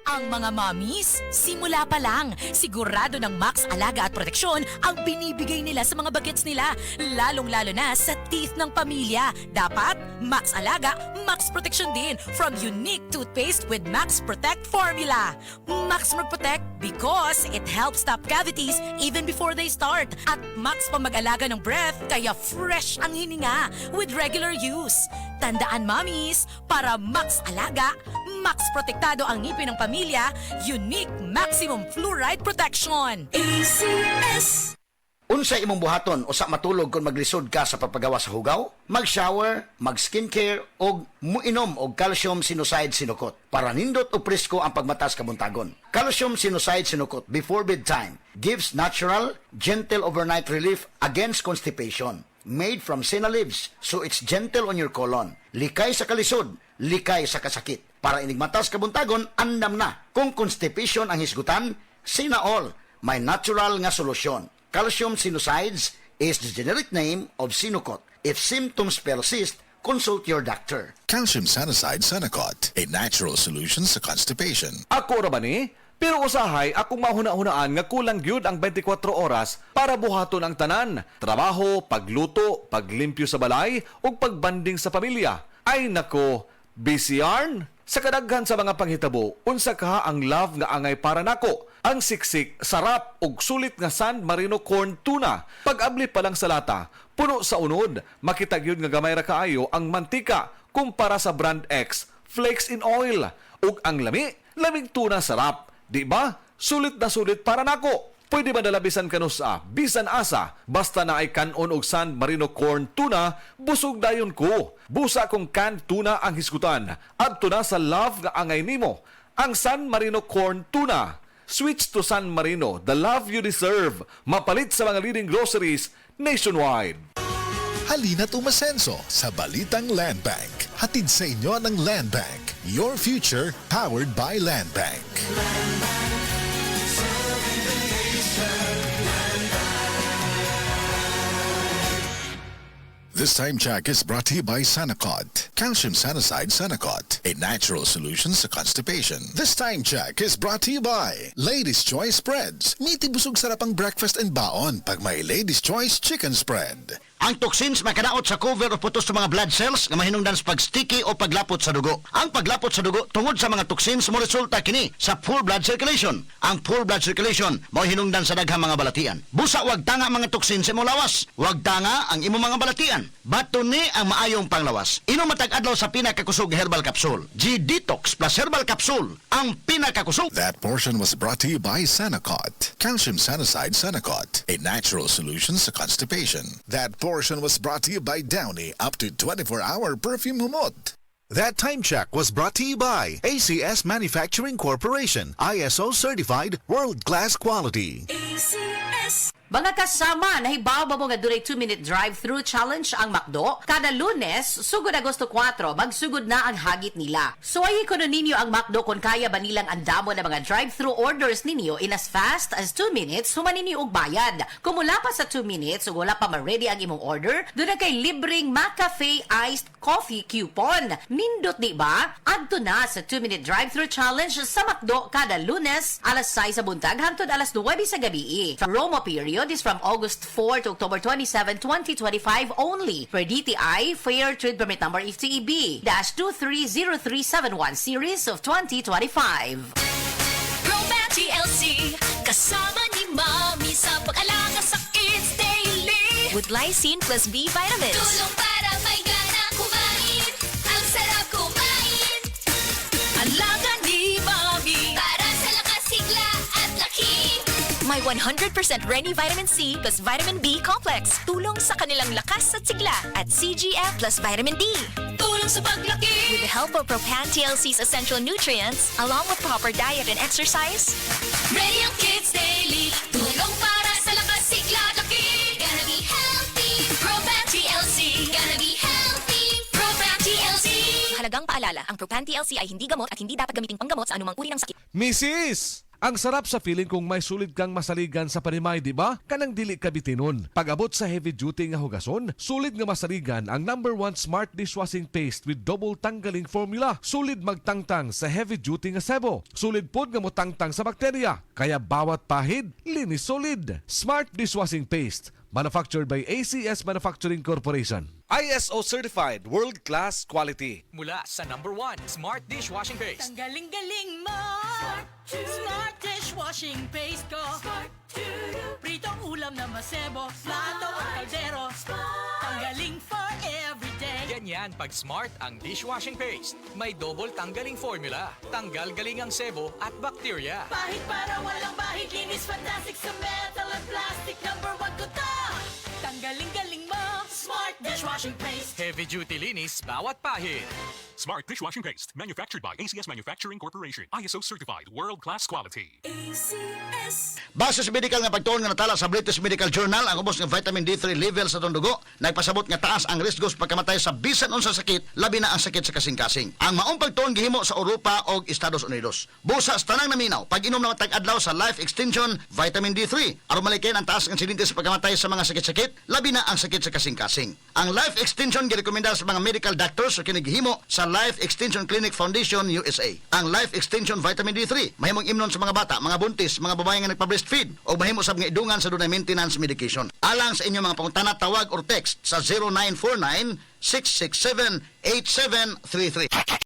Ang mga mommies, simula pa lang, sigurado ng Max Alaga at Proteksyon ang binibigay nila sa mga bagets nila, lalong-lalo na sa teeth ng pamilya. Dapat, Max Alaga, Max Proteksyon din from unique toothpaste with Max Protect formula. Max Protect because it helps stop cavities even before they start. At Max pang mag-alaga ng breath, kaya fresh ang hininga with regular use. Tandaan, mommies, para Max Alaga, Max Protektado ang ngipin ng pamilya, unique maximum fluoride protection. ACS! Unsay imong buhaton o sa matulog kung maglisod ka sa pagpagawa sa hugaw? Mag-shower, mag-skincare, o muinom og calcium sinucide sinukot para nindot o presko ang pagmatas kabuntagon. Calcium sinucide sinukot before bedtime gives natural, gentle overnight relief against constipation. Made from senna leaves, so it's gentle on your colon. Likay sa kalisod, likay sa kasakit. Para inigmatas kabuntagon, andam na. Kung constipation ang hisgutan, Sina All, may natural nga solusyon. Calcium Sinucides is the generic name of Sinocot. If symptoms persist, consult your doctor. Calcium Sanicide Senocot, a natural solution sa constipation. Ako ra ba ni? Pero usahay akong mahuna-hunaan nga kulang gyud ang 24 oras para buhaton ang tanan. Trabaho, pagluto, paglimpyo sa balay, ug pagbanding sa pamilya. Ay nako, busy yarn? Sa kadaghan sa mga panghitabo, unsa ka ang love nga angay para nako? Ang siksik, sarap ug sulit nga San Marino corn tuna. Pag-abli pa lang sa lata, puno sa unod, makita gyud nga gamay ra kaayo ang mantika kumpara sa brand X, flakes in oil. Ug ang lamig tuna sarap. Di ba? Sulit na sulit para nako. Pwede ba nalabisan kano sa bisan asa? Basta na ay kanon og San Marino corn tuna, busog dayon ko. Busa kong canned tuna ang hisgutan. Adto na sa love nga angay nimo. Ang San Marino corn tuna. Switch to San Marino, the love you deserve. Mapalit sa mga leading groceries nationwide. Halina't umasenso sa Balitang Land Bank. Hatid sa inyo ng Land Bank. Your future powered by Land Bank. This time check is brought to you by Sanacot. Calcium Sanicide Sanacot, a natural solution sa constipation. This time check is brought to you by Ladies' Choice Spreads. Miti busog sarap ang breakfast and baon pag may Ladies' Choice Chicken Spread. Ang toxins makadaot sa cover o putos sa mga blood cells nga mahinungdan sa pag-sticky o paglapot sa dugo. Ang paglapot sa dugo tungod sa mga toxins mo resulta kini sa full blood circulation. Ang full blood circulation mao hinungdan sa daghang mga balatian. Busa wag tanga mga toxins sa imong lawas. Wag tanga ang imong mga balatian. Bato ni ang maayong panglawas. Inom matag adlaw sa pinakakusog herbal capsule. G-Detox plus herbal capsule ang pinakakusog. That portion was brought to you by Sanacot. Calcium Sanicide Sanacot, a natural solution sa constipation. That portion was brought to you by Downy, up to 24-hour perfume humot. That time check was brought to you by ACS Manufacturing Corporation, ISO certified world-class quality. ACS! Mga kasama, nahibaw ba mo nga dunay 2-minute drive-thru challenge ang McDo? Kada Lunes, sugod Agosto 4, magsugod na ang hagit nila. So ay kuno ninyo ang McDo kung kaya ba nilang andamo na mga drive-thru orders ninyo in as fast as 2 minutes, human ninyo og bayad. Kung mula pa sa 2 minutes, ug wala pa ma-ready ang imong order, doon na kay libreng McCafe Iced Coffee Coupon. Nindot di ba? Adto na sa 2-minute drive-thru challenge sa McDo kada Lunes, alas 6 sa buntag, hangtod alas 9 sa gabi. Sa promo period is from August 4 to October 27, 2025 only. For DTI, Fair Trade Permit Number FTEB-230371 Series of 2025. Roman TLC, kasama ni Mami sa pag-alaga sa kids daily. With lysine plus B vitamins. Tulong para may gana kumain. Ang sarap kumain. Alaga ni Mami. Para sa lakas, sigla at laki. May 100% Reni Vitamin C plus Vitamin B Complex. Tulong sa kanilang lakas at sigla at CGF plus Vitamin D. Tulong sa paglaki. With the help of Propan TLC's essential nutrients, along with proper diet and exercise, Ready ang Kids Daily. Tulong para sa lakas, sigla at laki. Gonna be healthy. Propan TLC. Gonna be healthy. Propan TLC. mahalagang paalala, ang Propan TLC ay hindi gamot at hindi dapat gamiting panggamot sa anumang uri ng sakit. Mrs. Ang sarap sa feeling kung may sulit kang masaligan sa panimay, di ba? Kanang dili ka bitinon. Pag-abot sa heavy duty nga hugason, sulit nga masaligan ang #1 smart dishwashing paste with double tanggaling formula. Sulit magtangtang sa heavy duty nga sebo. Sulit pod nga motangtang sa bakterya. Kaya bawat pahid, linis solid. Smart dishwashing paste. Manufactured by ACS Manufacturing Corporation. ISO certified world-class quality. Mula sa #1 Smart Dishwashing Paste. Ang galing-galing mo! Smart dishwashing paste ko. Pritong ulam na masebo, plato at kaldero. Ang galing for everyday. Ganyan pag Smart ang dishwashing paste. May double tanggaling formula. Tanggal galing ang sebo at bakterya. Pahit para walang bahid, linis fantastic sa metal at plastic. #1 ko to! Tanggaling-galing mo! Smart dishwashing paste. Heavy duty linis bawat pahid. Smart Dishwashing Paste, manufactured by ACS Manufacturing Corporation. ISO certified, world-class quality. ACS. Base sa medical nga pagtuon nga natala sa British Medical Journal, ang ubos ng vitamin D3 level sa dugo nagpasabot nga taas ang risko sa pagkamatay sa bisan unsa sakit, labi na ang sakit sa kasing-kasing. Ang maong pagtuon gihimo sa Europa o Estados Unidos. Busa sa tanang naminaw, pag-inom na matag adlaw sa Life Extension Vitamin D3 aron malikin ang taas ng insidente sa pagkamatay sa mga sakit-sakit, labi na ang sakit sa kasing-kasing. Ang Life Extension girekomenda sa mga medical doctors sa kinigihimo sa Life Extension Clinic Foundation USA. Ang Life Extension Vitamin D3 mahimong imnon sa mga bata, mga buntis, mga babae nga nagpa-breastfeed o mahimo sa mga idungan sa dunay maintenance medication. Alang sa inyong mga pangutana, tawag or text sa 0949 667 8733.